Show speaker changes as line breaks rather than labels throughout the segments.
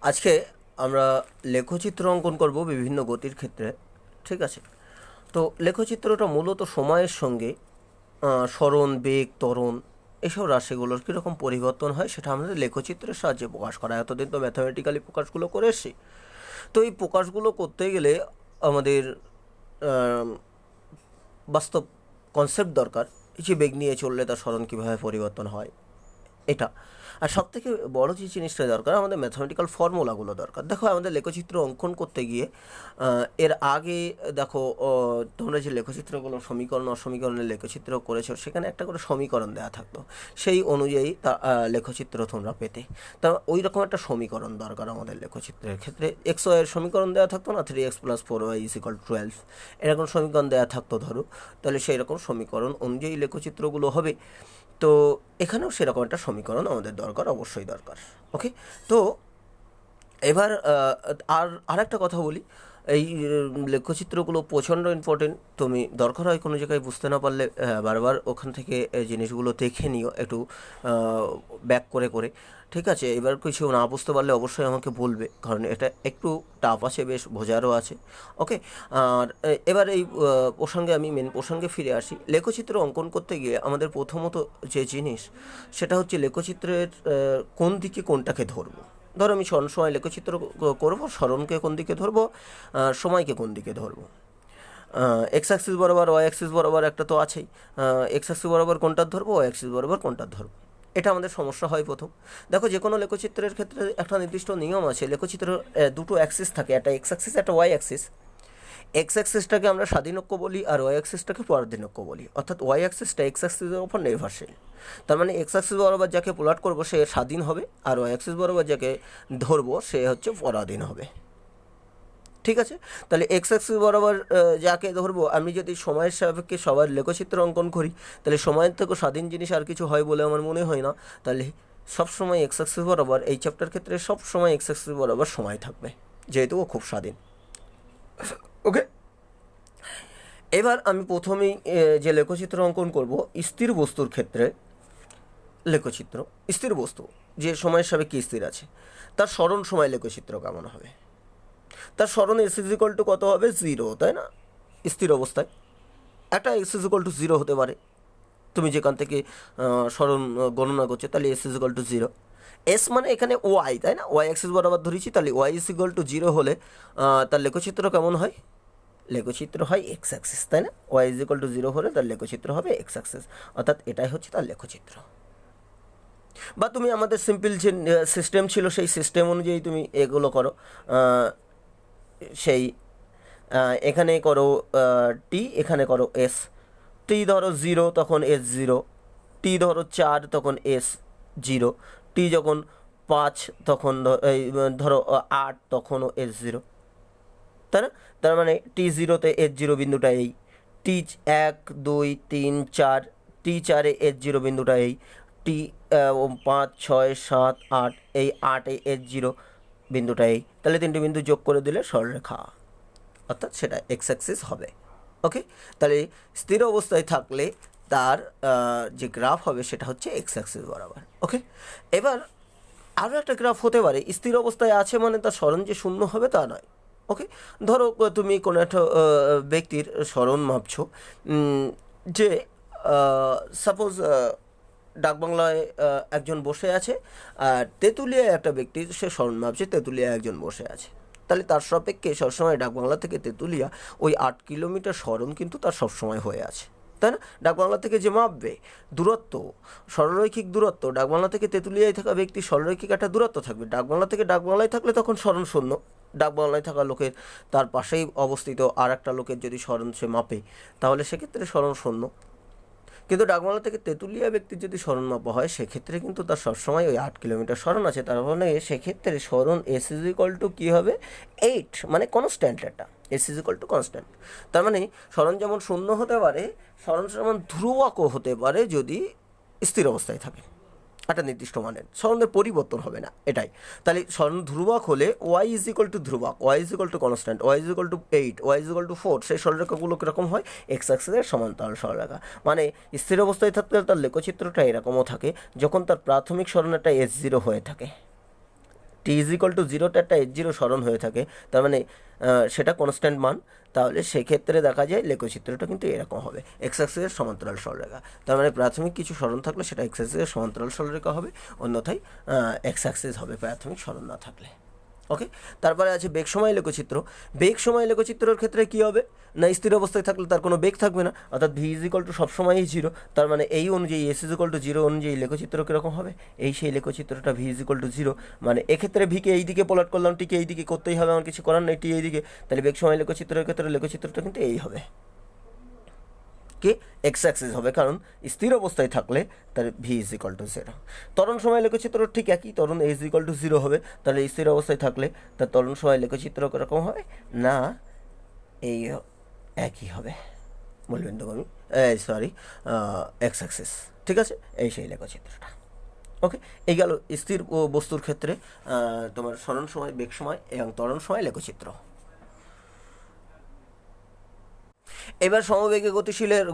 আজকে আমরা লেখচিত্র অঙ্কন করব বিভিন্ন গতির ক্ষেত্রে। ঠিক আছে, তো লেখচিত্রটা মূলত সময়ের সঙ্গে সরণ, বেগ, ত্বরণ এসব রাশিগুলোর কীরকম পরিবর্তন হয় সেটা আমাদের লেখচিত্রের সাহায্যে প্রকাশ করা হয়। এতদিন তো ম্যাথামেটিক্যালি প্রকাশগুলো করে এসেছি। তো এই প্রকাশগুলো করতে গেলে আমাদের বাস্তব কনসেপ্ট দরকার, যে বেগ নিয়ে চললে তার সরণ কীভাবে পরিবর্তন হয় এটা। আর সবথেকে বড় যে জিনিসটা দরকার, আমাদের ম্যাথামেটিক্যাল ফর্মুলাগুলো দরকার। দেখো, আমাদের লেখচিত্র অঙ্কন করতে গিয়ে এর আগে দেখো, তোমরা যে লেখচিত্রগুলো সমীকরণ অসমীকরণের লেখচিত্র করেছো, সেখানে একটা করে সমীকরণ দেওয়া থাকতো, সেই অনুযায়ী তা লেখচিত্র তোমরা পেতে। তা ওই রকম একটা সমীকরণ দরকার আমাদের লেখচিত্রের ক্ষেত্রে। এক্স ওয়াইয়ের সমীকরণ দেওয়া থাকতো না, 3x + 4y = 12, এরকম সমীকরণ দেওয়া থাকতো ধরো। তাহলে সেই রকম সমীকরণ অনুযায়ী লেখচিত্রগুলো হবে। তো এখানেও সেরকম একটা সমীকরণ আমাদের দরকার, অবশ্যই দরকার। ওকে, তো এবার আরেকটা কথা বলি। এই লেখচিত্রগুলো প্রচণ্ড ইম্পর্টেন্ট। তুমি দরকার হয় কোনো জায়গায় বুঝতে না পারলে বারবার ওখান থেকে এই জিনিসগুলো দেখে নিও একটু ব্যাক করে করে। ঠিক আছে, এবার কিছু না বুঝতে পারলে অবশ্যই আমাকে বলবে, কারণ এটা একটু টাফ আছে, বেশ বোঝারও আছে। ওকে, আর এবার এই প্রসঙ্গে আমি মেন প্রসঙ্গে ফিরে আসি। লেখচিত্র অঙ্কন করতে গিয়ে আমাদের প্রথমত যে জিনিস, সেটা হচ্ছে লেখচিত্রের কোন দিকে কোনটাকে ধরবো। ধরো আমি সরণ সময় লেখচিত্র করবো, সরণকে কোন দিকে ধরবো, সময়কে কোন দিকে ধরবো। এক্স অ্যাক্সিস বরাবর, ওয়াই অ্যাক্সিস বরাবর একটা তো আছেই। এক্স অ্যাক্সিস বরাবর কোনটা ধরবো, ওয়াই অ্যাক্সিস বরাবর কোনটা ধরবো, এটা আমাদের সমস্যা হয় প্রথম। দেখো, যে কোনো লেখচিত্রের ক্ষেত্রে একটা নির্দিষ্ট নিয়ম আছে। লেখচিত্রের দুটো অ্যাক্সিস থাকে, একটা এক্স অ্যাক্সিস, একটা ওয়াই অ্যাক্সিস। এক্স অ্যাক্সিসটাকে আমরা স্বাধীনক্ষ বলি, আর ওয়াই অ্যাক্সিসটাকে পরাধীনক্ষ বলি। অর্থাৎ ওয়াই অ্যাক্সিসটা এক্স অ্যাক্সিসের ওপর নির্ভরশীল। তার মানে এক্স অ্যাক্সিস বরাবর যাকে প্লট করবো সে স্বাধীন হবে, আর ওয়াই অ্যাক্সিস বরাবর যাকে ধরবো সে হচ্ছে পরাধীন হবে। ঠিক আছে, তাহলে এক্স অ্যাক্সিস বরাবর যাকে ধরবো, আমি যদি সময়ের সাপেক্ষে সবার লেখচিত্র অঙ্কন করি, তাহলে সময়ের থেকে স্বাধীন জিনিস আর কিছু হয় বলে আমার মনে হয় না। তাহলে সবসময় এক্স অ্যাক্সিস বরাবর, এই চ্যাপ্টার ক্ষেত্রে সবসময় এক্স অ্যাক্সিস বরাবর সময় থাকবে, যেহেতু ও খুব স্বাধীন। ওকে, এবার আমি প্রথমেই যে লেখচিত্র অঙ্কন করব, স্থির বস্তুর ক্ষেত্রে লেখচিত্র। স্থির বস্তু যে সময়ের সাপেক্ষে স্থির আছে, তার সরণ সময় লেখচিত্র কেমন হবে? তার সরণ এস ইজ ইকুয়াল টু কত হবে? 0, তাই না? স্থির অবস্থায় একটা এস ইজ ইকুয়াল টু 0 হতে পারে। তুমি যেখান থেকে সরণ গণনা করছো, তাহলে S is equal to 0। S মানে এখানে ওয়াই, তাই না? ওয়াই অ্যাক্সিস বরাবর ধরেছি, তাহলে ওয়াই ইজ ইকুয়াল টু 0 হলে তার লেখচিত্র কেমন হয়? লেখচিত্র হয় এক্স অ্যাক্সিস, তাই না? ওয়াই ইজ ইকুয়াল টু 0 হলে তার লেখচিত্র হবে এক্স অ্যাক্সিস, অর্থাৎ এটাই হচ্ছে তার লেখচিত্র। বা তুমি আমাদের সিম্পল যে সিস্টেম ছিল, সেই সিস্টেম অনুযায়ী তুমি এগুলো করো। সেই এখানে করো টি, এখানে করো এস। টি ধরো 0, তখন এস 0। টি ধরো 4, তখন এস 0। টি যখন 5, তখন ধরো 8, তখনও এস 0, তাই না? তার মানে টি 0-তে এস 0 বিন্দুটা এই। টি 1, 2, 3, 4, টি 4-এ এস 0 বিন্দুটা এই। টি 5, 6, 7, 8, এই 8-এ এস 0 বিন্দুটা এই। তাহলে তিনটে বিন্দু যোগ করে দিলে সরলরেখা, অর্থাৎ সেটা এক্স অ্যাক্সিস হবে। ওকে, তাহলে স্থির অবস্থায় থাকলে তার যে গ্রাফ হবে সেটা হচ্ছে এক্স অ্যাক্সিস বরাবর। ওকে, এবার আরও একটা গ্রাফ হতে পারে। স্থির অবস্থায় আছে মানে তার সরণ যে শূন্য হবে তা নয়। ওকে, ধরো তুমি কোনো একটা ব্যক্তির সরণ মাপছো, যে সাপোজ ডাকবাংলায় একজন বসে আছে, আর তেঁতুলিয়ায় একটা ব্যক্তি সে সরণ মাপছে, তেঁতুলিয়ায় একজন বসে আছে। তাহলে তার সাপেক্ষে সবসময় ডাকবাংলা থেকে তেঁতুলিয়া ওই 8 কিলোমিটার সরণ কিন্তু তার সবসময় হয়ে আছে, তাই না? ডাকবাংলা থেকে যে মাপবে দূরত্ব, সরলরৈখিক দূরত্ব, ডাকবাংলা থেকে তেঁতুলিয়ায় থাকা ব্যক্তির সরলরৈখিক একটা দূরত্ব থাকবে। ডাকবাংলা থেকে ডাকবাংলায় থাকলে তখন সরণ শূন্য। ডাকবাংলায় থাকা লোকের তার পাশেই অবস্থিত আর একটা লোকের যদি সরণ সে মাপে, তাহলে সেক্ষেত্রে সরণ শূন্য। কিন্তু ডাকবাংলা থেকে তেঁতুলিয়া ব্যক্তির যদি সরণ মাপা হয়, সেক্ষেত্রে কিন্তু তার সবসময় ওই 8 কিলোমিটার সরণ আছে। তার মানে সেক্ষেত্রে সরণ এস ইজ ইকুয়াল টু কী হবে? 8, মানে কনস্ট্যান্ট। এটা S is equal to constant. তার মানে সরণ যেমন শূন্য হতে পারে, সরণ যেমন ধ্রুবকও হতে পারে যদি স্থির অবস্থায় থাকে একটা নির্দিষ্ট মানের। সরণের পরিবর্তন হবে না, এটাই। তাহলে সরণ ধ্রুবক হলে ওয়াই ইজ ইকুয়াল টু ধ্রুবক, y is equal to constant, y is equal to 8, y is equal to 4, সেই সরলরেখাগুলো কীরকম হয়? এক্স অ্যাক্সিসের সমান্তরাল সরলরেখা। মানে স্থির অবস্থায় থাকতে তার লেখচিত্রটা এরকমও থাকে, যখন তার প্রাথমিক সরণটা এস 0 হয়ে থাকে। টি ইজ ইকুয়াল টু জিরোতে একটা H0 সরণ হয়ে থাকে, তার মানে সেটা কনস্ট্যান্ট মান, তাহলে সেক্ষেত্রে দেখা যায় লেখচিত্রটা কিন্তু এরকম হবে, এক্স অ্যাক্সিসের সমান্তরাল সরলরেখা। তার মানে প্রাথমিক কিছু সরণ থাকলে সেটা এক্স অ্যাক্সিসের সমান্তরাল সরলরেখা হবে, অন্যথায় এক্স অ্যাক্সিস হবে প্রাথমিক সরণ না থাকলে। ওকে, তারপরে আছে বেগ সময় লেখচিত্র। বেগ সময় লেখচিত্রের ক্ষেত্রে কী হবে না, স্থির অবস্থায় থাকলে তার কোনো বেগ থাকবে না, অর্থাৎ ভি ইজ ইকুয়াল টু সবসময়ই জিরো। তার মানে এই অনুযায়ী S is equal to zero অনুযায়ী লেখচিত্র কীরকম হবে, এই সেই লেখচিত্রটা V is equal to zero. মানে এক্ষেত্রে ভিকে এই দিকে প্লট করলাম, টিকে এই দিকে করতেই হবে, আমার কিছু করার নেই, টি এই দিকে, তাহলে বেগ সময় লেখচিত্রের ক্ষেত্রে লেখচিত্রটা কিন্তু এই হবে, কি এক্স অ্যাক্সিস হবে, কারণ স্থির অবস্থায় থাকলে তার V is equal to zero. ত্বরণ সময় লেখচিত্র ঠিক একই, ত্বরণ ইজ ইকুয়াল টু জিরো হবে, তাহলে স্থির অবস্থায় থাকলে তার ত্বরণ সময় লেখচিত্র কীরকম হবে না, এই একই হবে মূলবিন্দুগামী, সরি এক্স অ্যাক্সিস, ঠিক আছে, এই সেই লেখচিত্রটা। ওকে, এই গেল স্থির বস্তুর ক্ষেত্রে তোমার সরণ সময়, বেগ সময় এবং ত্বরণ সময় লেখচিত্র। এবার সমবেগে গতিশীলের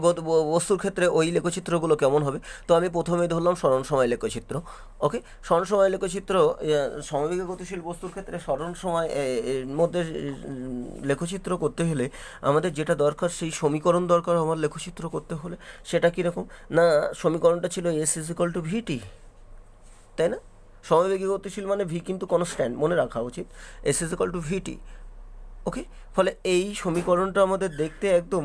বস্তুর ক্ষেত্রে ওই লেখচিত্রগুলো কেমন হবে, তো আমি প্রথমে ধরলাম স্মরণ সময় লেখচিত্র। ওকে, স্মরণ সময় লেখচিত্র সমবেগে গতিশীল বস্তুর ক্ষেত্রে স্মরণ সময় এর মধ্যে লেখচিত্র করতে হলে আমাদের যেটা দরকার সেই সমীকরণ দরকার আমার লেখচিত্র করতে হলে, সেটা কীরকম না, সমীকরণটা ছিল এস ইজ ইকুয়াল টু ভিটি, তাই না? সমবেগে গতিশীল মানে ভি কিন্তু কনস্ট্যান্ট, মনে রাখা উচিত, এস ইজ ইকুয়াল টু ভিটি। ওকে, ফলে এই সমীকরণটা আমাদের দেখতে একদম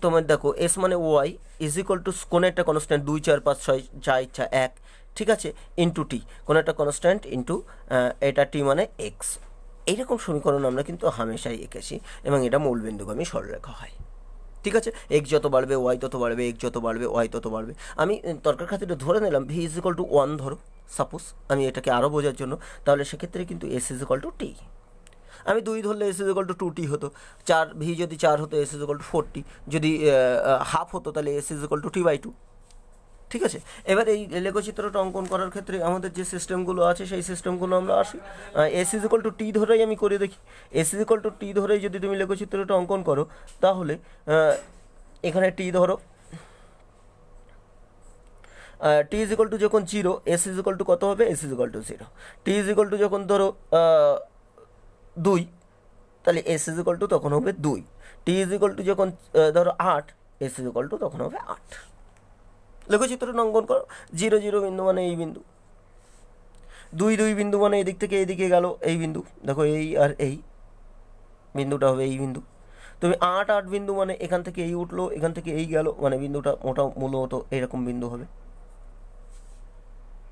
তোমার দেখো এস মানে ওয়াই ইজ ইকুয়াল টু কোনো একটা কনস্ট্যান্ট 2 4 5 6 যা ইচ্ছা 1, ঠিক আছে, ইন্টু টি, কোনো একটা কনস্ট্যান্ট ইন্টু এটা টি মানে এক্স। এইরকম সমীকরণ আমরা কিন্তু হামেশাই এঁকেছি এবং এটা মূলবিন্দুগামী সরলরেখা হয়, ঠিক আছে। এক্স যত বাড়বে ওয়াই তত বাড়বে, এক্স যত বাড়বে ওয়াই তত বাড়বে। আমি তর্কের খাতিরে ধরে নিলাম ভি ইজ ইকুয়াল টু 1 ধরো, সাপোজ আমি এটাকে আরও বোঝার জন্য, তাহলে সেক্ষেত্রে কিন্তু এস ইজ ইকুয়াল টু টি। আমি 2 ধরলে এস ইজ ইকুয়াল টু 2টি হতো, 4 ভি যদি 4 হতো এস ইজ ইকুয়াল টু 4টি, যদি হাফ হতো তাহলে এস ইজ ইকুয়াল টু টি/2, ঠিক আছে। এবার এই লেখচিত্রটা অঙ্কন করার ক্ষেত্রে আমাদের যে সিস্টেমগুলো আছে সেই সিস্টেমগুলো আমরা আসি, এস ইজ ইকুয়াল টু টি ধরেই আমি করে দেখি। এস ইজ ইকুয়াল টু টি ধরেই যদি তুমি লেখচিত্রটা অঙ্কন করো, তাহলে এখানে টি ধরো, টি ইজ ইকুয়াল টু যখন 0, এস ইজ ইকুয়াল টু কত হবে, S is equal to 0। T is equal two যখন ধরো 2, তাহলে এস ইজ ইকুয়াল টু তখন হবে 2। টি ইজ ইকুয়াল টু যখন ধরো 8, এস ইজ ইকুয়াল টু তখন হবে 8। লেখচিত্রটা অঙ্কন করো, 0 0 বিন্দু মানে এই বিন্দু, 2 2 বিন্দু মানে এদিক থেকে এইদিকে গেল এই বিন্দু, দেখো এই আর এই বিন্দুটা হবে এই বিন্দু। তুমি 8 8 বিন্দু মানে এখান থেকে এই উঠলো, এখান থেকে এই গেল, মানে বিন্দুটা মূলত এরকম বিন্দু হবে,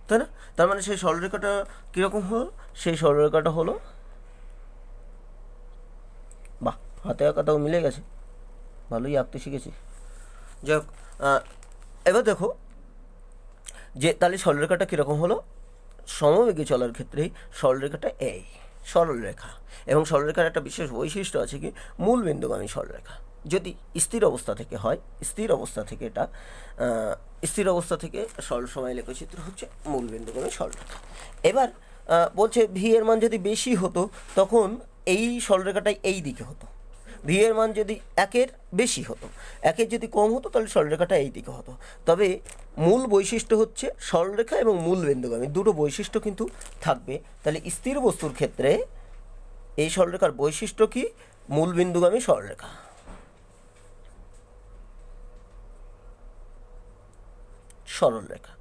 তাই না? তার মানে সেই সরলরেখাটা কীরকম হলো, সেই সরলরেখাটা হলো, বাহ হাতে আঁকাটাও মিলে গেছে, ভালোই আঁকতে শিখেছি। যাই হোক, এবার দেখো যে তাহলে সরলরেখাটা কীরকম হলো, সমবেগে চলার ক্ষেত্রে সরলরেখাটা এই সরলরেখা, এবং সরলরেখার একটা বিশেষ বৈশিষ্ট্য আছে কি, মূলবিন্দুগামী সরলরেখা। যদি স্থির অবস্থা থেকে হয়, স্থির অবস্থা থেকে এটা স্থির অবস্থা থেকে সরল সময় লেখচিত্র হচ্ছে মূলবিন্দুগামী সরলরেখা। এবার বলছে ভি এর মান যদি বেশি হতো তখন এই সরলরেখাটাই এই দিকে হতো, ভি এর মান যদি 1-এর বেশি হতো, 1-এর যদি কম হতো তাহলে সরলরেখাটা এই দিকে হতো। তবে মূল বৈশিষ্ট্য হচ্ছে সরলরেখা এবং মূলবিন্দুগামী দুটো বৈশিষ্ট্য কিন্তু থাকবে। তাহলে স্থির বস্তুর ক্ষেত্রে এই সরলরেখার বৈশিষ্ট্য কি, মূলবিন্দুগামী সরলরেখা। সরলরেখা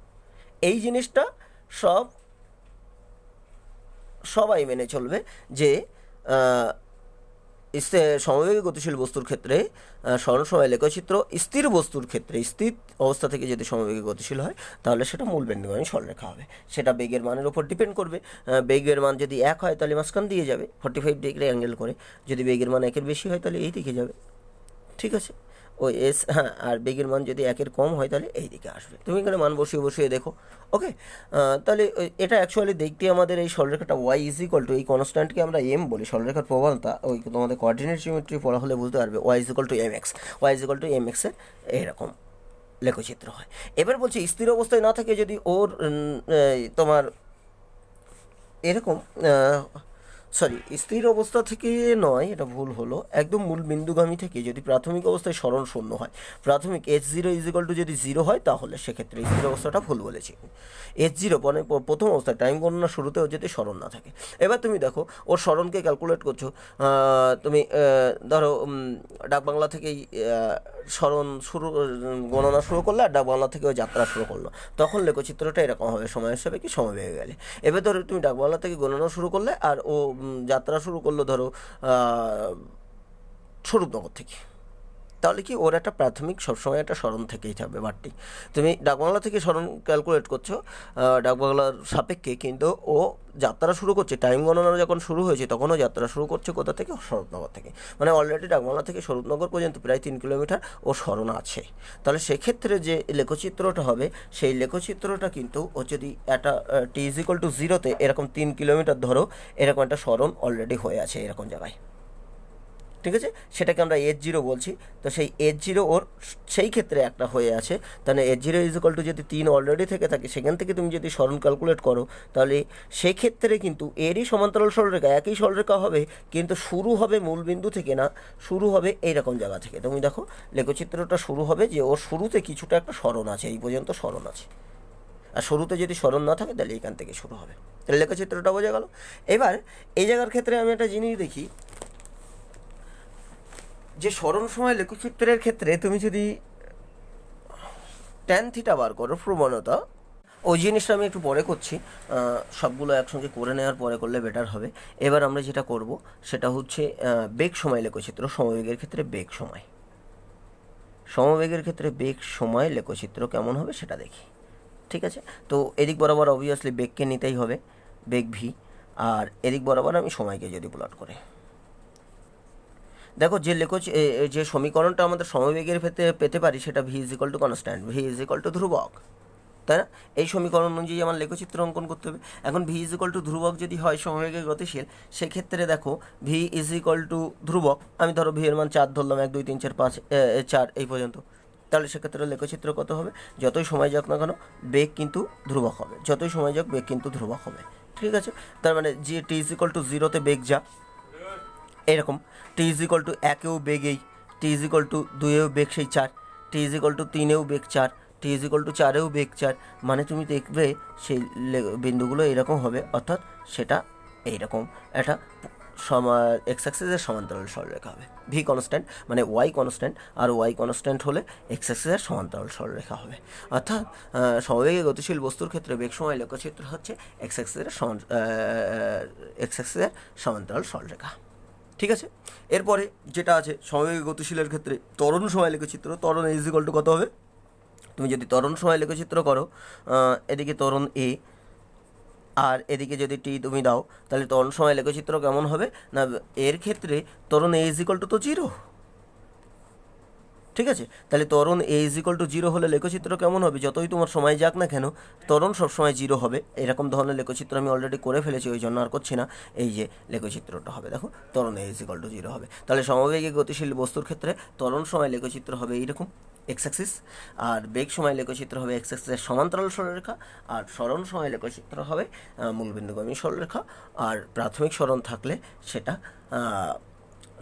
এই জিনিসটা সবাই মেনে চলবে যে সমবেগে গতিশীল বস্তুর ক্ষেত্রে সরল সময় লেখচিত্র স্থির বস্তুর ক্ষেত্রে স্থির অবস্থা থেকে যদি সমবেগে গতিশীল হয় তাহলে সেটা মূলবিন্দুগামী সরলরেখা হবে। সেটা বেগের মানের উপর ডিপেন্ড করবে। বেগের মান যদি 1 হয় তাহলে মাঝখান দিয়ে যাবে 45 ডিগ্রি অ্যাঙ্গেল করে, যদি বেগের মান 1-এর বেশি হয় তাহলে এই দিকে যাবে, ঠিক আছে। ওই এস, হ্যাঁ, আর বেগের মান যদি 1-এর কম হয় তাহলে এই দিকে আসবে। তুমি এখানে মান বসিয়ে বসিয়ে দেখো। ওকে, তাহলে এটা অ্যাকচুয়ালি দেখতে আমাদের এই সরলরেখাটা ওয়াই ইজ ইকুয়াল টু, এই কনস্ট্যান্টকে আমরা এম বলি, সরলরেখার প্রবণতা ওই তোমাদের কোঅর্ডিনেট জিওমেট্রি পড়া হলে বুঝতে পারবে, y is equal to m x, y is equal to m এক্সের এইরকম লেখচিত্র হয়। এবার বলছি স্থির অবস্থায় না থাকে যদি ওর তোমার এরকম সরি, স্থির অবস্থা থেকে নয়, এটা ভুল হলো, একদম মূল বিন্দুগামী থেকে যদি প্রাথমিক অবস্থায় সরণ শূন্য হয়, প্রাথমিক H0 যদি 0 হয়, তাহলে সেক্ষেত্রে স্থির অবস্থাটা ভুল বলেছি। H0 মানে প্রথম অবস্থায় টাইম গণনা শুরুতেও যদি সরণ না থাকে। এবার তুমি দেখো ওর সরণকে ক্যালকুলেট করছো, তুমি ধরো ডাকবাংলা থেকেই সরণ গণনা শুরু করলে, আর ডাকবাংলা থেকে ওই যাত্রা শুরু করলো, তখন লেখচিত্রটা এরকম হবে সময় হিসাবে কি সময় বেড়ে গেলে। এবার ধরো তুমি ডাকবাংলা থেকে গণনা শুরু করলে, আর ও যাত্রা শুরু করলো ধরো স্বরূপনগর থেকে, তাহলে কি ওর একটা প্রাথমিক সবসময় একটা স্মরণ থেকেই থাকবে বাড়তি। তুমি ডাকবাংলা থেকে স্মরণ ক্যালকুলেট করছো ডাকবাংলার সাপেক্ষে, কিন্তু ও যাত্রা শুরু করছে, টাইম গণনা যখন শুরু হয়েছে তখনও যাত্রা শুরু করছে কোথা থেকে? স্বরূপনগর থেকে। মানে অলরেডি ডাকবাংলা থেকে স্বরূপনগর পর্যন্ত প্রায় 3 কিলোমিটার ও স্মরণ আছে। তাহলে সেক্ষেত্রে যে লেখচিত্রটা হবে, সেই লেখচিত্রটা কিন্তু ও যদি একটা T=0-তে এরকম 3 কিলোমিটার ধরো, এরকম একটা স্মরণ অলরেডি হয়ে আছে এরকম জায়গায়, ঠিক আছে, সেটাকে আমরা H0 বলছি। তো সেই H0 ওর সেই ক্ষেত্রে একটা হয়ে আছে, তাহলে H0 যদি 3 অলরেডি থেকে থাকে, সেখান থেকে তুমি যদি সরণ ক্যালকুলেট করো, তাহলে সেই ক্ষেত্রে কিন্তু এরই সমান্তরাল সরলরেখা, একই সরলরেখা হবে, কিন্তু শুরু হবে মূল বিন্দু থেকে না, শুরু হবে এইরকম জায়গা থেকে। তুমি দেখো লেখচিত্রটা শুরু হবে যে ওর শুরুতে কিছুটা একটা সরণ আছে, এই পর্যন্ত সরণ আছে, আর শুরুতে যদি সরণ না থাকে তাহলে এখান থেকে শুরু হবে। তাহলে লেখচিত্রটা বোঝা গেল। এবার এই জায়গার ক্ষেত্রে আমি একটা জিনিস দেখি, যে সরণ সময় লেখচিত্রের ক্ষেত্রে তুমি যদি ট্যান থিটা বার করো প্রবণতা, ওই জিনিসটা আমি একটু পরে করছি, সবগুলো একসঙ্গে করে নেওয়ার পরে করলে বেটার হবে। এবার আমরা যেটা করব সেটা হচ্ছে বেগ সময় লেখচিত্র, সমবেগের ক্ষেত্রে বেগ সময়, সমবেগের ক্ষেত্রে বেগ সময় লেখচিত্র কেমন হবে সেটা দেখি, ঠিক আছে। তো এদিক বরাবর অবভিয়াসলি বেগকে নিতেই হবে, বেগ ভি, আর এদিক বরাবর আমি সময়কে যদি প্লট করে, দেখো যে যে সমীকরণটা আমাদের সমবেগের পেতে পারি সেটা V= কনস্ট্যান্ট, V= ধ্রুবক, তাই না? এই সমীকরণ অনুযায়ী আমার লেখচিত্র অঙ্কন করতে হবে। এখন V= ধ্রুবক যদি হয়, সমবেগে গতিশীল, সেক্ষেত্রে দেখো V= ধ্রুবক, আমি ধরো ভি এর মান 4 ধরলাম, 1 2 3 4 5 4 এই পর্যন্ত, তাহলে সেক্ষেত্রে লেখচিত্র কত হবে? যতই সময় যাক না কেন বেগ কিন্তু ধ্রুবক হবে, যতই সময় যাক বেগ কিন্তু ধ্রুবক হবে, ঠিক আছে। তার মানে যে T=0-তে বেগ যা, এরকম T=1-এও বেগ এই, T=2-এও বেগ সেই 4, T=3-এও বেগ 4, T=4-এও বেগ 4, মানে তুমি দেখবে সেই বিন্দুগুলো এরকম হবে, অর্থাৎ সেটা এইরকম একটা এক্স অ্যাক্সিসের সমান্তরাল সরলরেখা হবে। ভি কনস্ট্যান্ট মানে ওয়াই কনস্ট্যান্ট, আর ওয়াই কনস্ট্যান্ট হলে এক্স অ্যাক্সিসের সমান্তরাল সরলরেখা হবে। অর্থাৎ সমবেগে গতিশীল বস্তুর ক্ষেত্রে বেগ সময় লেখচিত্র হচ্ছে এক্স অ্যাক্সিসের সমান্তরাল সরলরেখা, ঠিক আছে। এরপরে যেটা আছে সমবেগে গতিশীলের ক্ষেত্রে ত্বরণ সময় লেখচিত্র, ত্বরণ ইজ ইকুয়াল টু কত হবে? তুমি যদি ত্বরণ সময় লেখচিত্র করো, এদিকে ত্বরণ এ আর এদিকে যদি টি তুমি দাও, তাহলে ত্বরণ সময় লেখচিত্র কেমন হবে না? এর ক্ষেত্রে ত্বরণ A= তো 0, ঠিক আছে। তাহলে ত্বরণ A=0 হলে লেখচিত্র কেমন হবে? যতই তোমার সময় যাক না কেন ত্বরণ সবসময় 0 হবে। এরকম ধরনের লেখচিত্র আমি অলরেডি করে ফেলেছি, ওই জন্য আর করছি না। এই যে লেখচিত্রটা হবে, দেখো ত্বরণ A=0 হবে। তাহলে সমবেগে গতিশীল বস্তুর ক্ষেত্রে ত্বরণ সময় লেখচিত্র হবে এইরকম এক্স অ্যাক্সিস, আর বেগ সময় লেখচিত্র হবে এক্স অ্যাক্সিসের সমান্তরাল সরলরেখা, আর সরণ সময় লেখচিত্র হবে মূলবিন্দুগামী সরলরেখা। আর প্রাথমিক সরণ থাকলে সেটা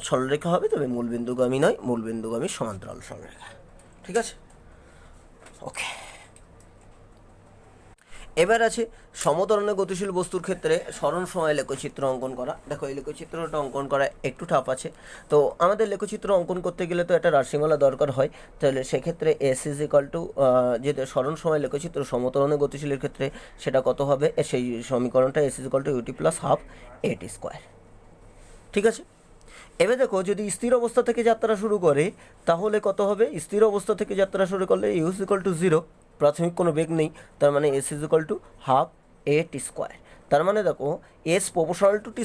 সরলরেখা হবে, তবে মূলবিন্দুগামী নয়, মূলবিন্দুগামী সমান্তরাল সরলরেখা, ঠিক আছে, ওকে। এবার আছে সমতরণে গতিশীল বস্তুর ক্ষেত্রে সরণ সময় লেখচিত্র অঙ্কন করা। দেখো এই লেখচিত্রটা অঙ্কন করা একটু টাফ আছে, তো আমাদের লেখচিত্র অঙ্কন করতে গেলে তো একটা রাশিমালা দরকার হয়। তাহলে সেক্ষেত্রে S=, যে সরণ সময় লেখচিত্র সমতরণে গতিশীলের ক্ষেত্রে সেটা কত হবে? সেই সমীকরণটা S=ut+12 8t², ঠিক আছে। এবার দেখো যদি স্থির অবস্থা থেকে যাত্রা শুরু করে তাহলে কত হবে? স্থির অবস্থা থেকে যাত্রা শুরু করলে U=0, প্রাথমিক কোনো বেগ নেই, তার মানে S=12 at²। তার মানে দেখো S প্রপোর্শনাল টু t²,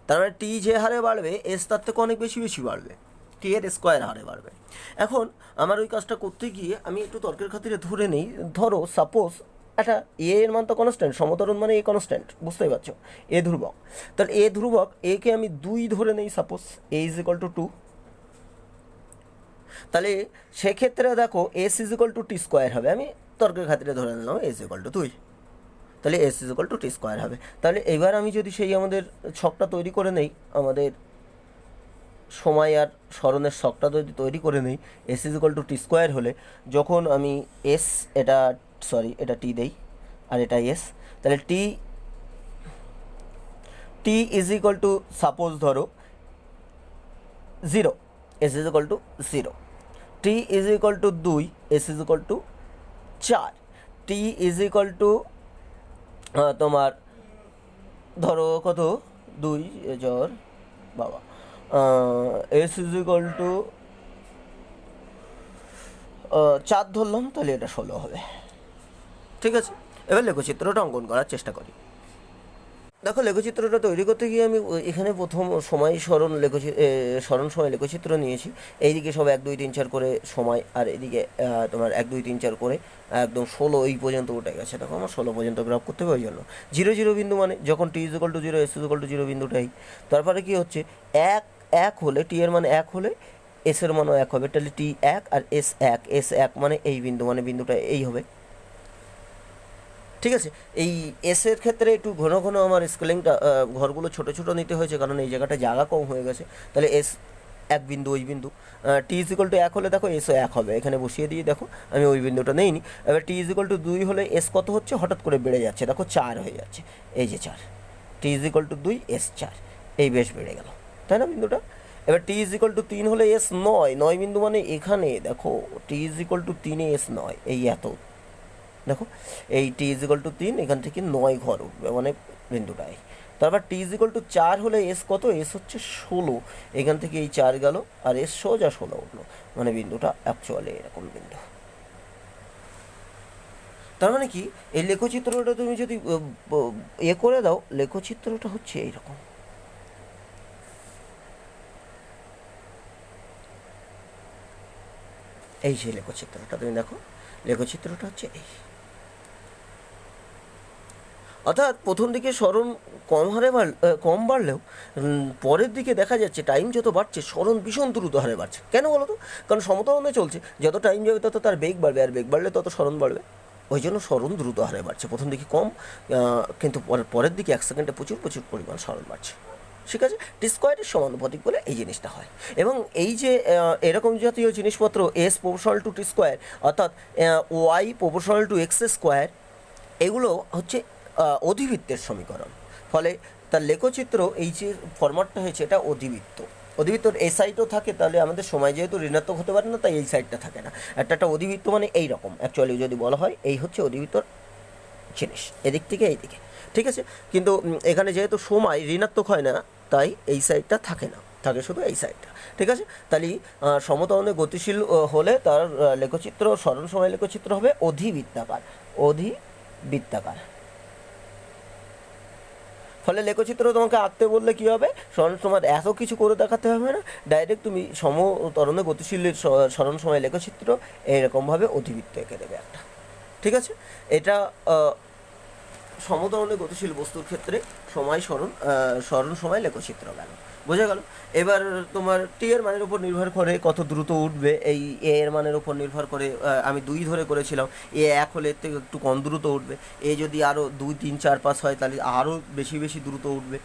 তার মানে টি যে হারে বাড়বে এস তার থেকে অনেক বেশি বেশি বাড়বে, টি এর স্কোয়ার হারে বাড়বে। এখন আমার ওই কাজটা করতে গিয়ে আমি একটু তর্কের খাতিরে ধরে নিই, ধরো সাপোজ একটা এর মান তো কনস্ট্যান্ট, সমতরণ মানে এ কনস্ট্যান্ট, বুঝতেই পারছো, এ ধ্রুবক। তাহলে এ ধ্রুবক, একে আমি 2 ধরে নেই, সাপোজ A=2, তাহলে সেক্ষেত্রে দেখো S=t² হবে, আমি তর্কের খাতিরে ধরে নিলাম S=2। তাহলে S is equal two T square হবে। তাহলে এবার আমি যদি সেই আমাদের ছকটা তৈরি করে নেই, আমাদের সময় আর স্মরণের ছকটা যদি তৈরি করে নেই, S is equal two T square হলে যখন আমি এস এটা টি দেই আর এটা এস, তাহলে টি ইজ ইকুয়াল টু সাপোজ ধরো 0, S is equal to 0, T is equal two 2, S is equal to 4, T is equal two তোমার ধরো কত 2 জ্বর বাবা, এস ইজ ইকুয়াল টু 4 ধরলাম, তাহলে এটা 16 হবে। ঠিক আছে, এবার লেখচিত্রটা অঙ্কন করার চেষ্টা করি। দেখো লেখচিত্রটা তৈরি করতে গিয়ে আমি এখানে প্রথম স্মরণ সময় লেখচিত্র নিয়েছি। এইদিকে সব 1 2 3 4 করে সময়, আর এদিকে তোমার 1 2 3 4 করে একদম 16 এই পর্যন্ত উঠে গেছে। দেখো আমার 16 পর্যন্ত গ্রাফ করতে হবে। ওই জন্য 0 0 বিন্দু মানে যখন T is equal to 0, S is equal to 0 বিন্দুটাই। তারপরে কি হচ্ছে, এক হলে টি এর মানে 1 হলে এস এর মানও 1 হবে, তাহলে টি 1 আর এস 1 মানে এই বিন্দু, মানে বিন্দুটা এই হবে। ঠিক আছে, এই এসের ক্ষেত্রে একটু ঘন ঘন আমার স্কেলিংটা ঘরগুলো ছোটো ছোটো নিতে হয়েছে, কারণ এই জায়গাটা জায়গা কম হয়ে গেছে। তাহলে এস 1 বিন্দু, ওই বিন্দু। টি ইজ ইকুয়াল টু 1 হলে দেখো এসও 1 হবে, এখানে বসিয়ে দিয়ে দেখো আমি ওই বিন্দুটা নেইনি। এবার টি ইজ ইকুয়াল টু 2 হলে এস কত হচ্ছে, হঠাৎ করে বেড়ে যাচ্ছে, দেখো 4 হয়ে যাচ্ছে, এই যে 4, টি ইজ ইকুয়াল টু 2, এস 4, এই বেশ বেড়ে গেল, তাই না বিন্দুটা। এবার টি ইজ ইকুয়াল টু 3 হলে এস 9 বিন্দু, মানে এখানে দেখো টি ইজ ইকুয়াল টু 3 এস 9, এই এত, দেখো এই টি ইজ ইকুয়াল টু 3, এখান থেকে 9 ঘর উঠবে, মানে বিন্দুটাই। তারপর টি ইজ ইকুয়াল টু 4 হলে এস কত, এস হচ্ছে 16, এখান থেকে এই 4 গেল আর এস সোজা 16 উঠলো, মানে বিন্দুটা অ্যাকচুয়ালি এরকম বিন্দু। তার মানে কি, এই লেখচিত্রটা তুমি যদি করে দাও, লেখচিত্রটা হচ্ছে এইরকম। এই যে লেখচিত্রটা তুমি দেখো, লেখচিত্রটা হচ্ছে এই। অর্থাৎ প্রথম দিকে স্মরণ কম বাড়লেও পরের দিকে দেখা যাচ্ছে টাইম যত বাড়ছে স্মরণ ভীষণ দ্রুত হারে বাড়ছে। কেন বলো তো? কারণ সমতলনে চলছে, যত টাইম যাবে তত তার বেগ বাড়বে, আর বেগ বাড়লে তত স্মরণ বাড়বে। ওই জন্য স্মরণ দ্রুত হারে বাড়ছে, প্রথম দিকে কম, কিন্তু পরের দিকে 1 সেকেন্ডে প্রচুর পরিমাণ স্মরণ বাড়ছে। ঠিক আছে, টি স্কোয়ারের সমানুপাতিক বলে এই জিনিসটা হয়। এবং এই যে এরকম জাতীয় জিনিসপত্র, S proportional to T square, অর্থাৎ Y proportional to X square, এগুলো হচ্ছে অধিবৃত্তের সমীকরণ। ফলে তার লেখচিত্র এই যে ফরম্যাটটা হয়েছে, এটা অধিবৃত্তর এই সাইডও থাকে, তাহলে আমাদের সময় যেহেতু ঋণাত্মক হতে পারে না, তাই এই সাইডটা থাকে না। একটা অধিবৃত্ত মানে এই রকম, অ্যাকচুয়ালি যদি বলা হয় এই হচ্ছে অধিবৃত্তর জিনিস, এদিক থেকে এই দিকে। ঠিক আছে, কিন্তু এখানে যেহেতু সময় ঋণাত্মক হয় না, তাই এই সাইডটা থাকে না, থাকে শুধু এই সাইডটা। ঠিক আছে, তাহলে সমতলে গতিশীল হলে তার লেখচিত্র, স্মরণ সময় লেখচিত্র হবে অধিবৃত্তাকার। ফলে লেখচিত্র তোমাকে আঁকতে বললে কী হবে, তোমার এত কিছু করে দেখাতে হবে না, ডাইরেক্ট তুমি সমতরণে গতিশীল স্মরণ সময় লেখচিত্র এরকমভাবে অধিবৃত্ত এঁকে দেবে একটা। ঠিক আছে, এটা সমতরণে গতিশীল বস্তুর ক্ষেত্রে স্মরণ সময় লেখচিত্র গেল, বোঝা গেল। এবার তোমার টি এর মানের উপর নির্ভর করে কত দ্রুত উঠবে, এই এ এর মানের উপর নির্ভর করে, আমি 2 ধরে করেছিলাম, এ 1 হলে এর থেকে একটু কম দ্রুত উঠবে, এ যদি আরও 2 3 4 5 হয় তাহলে আরও বেশি দ্রুত উঠবে।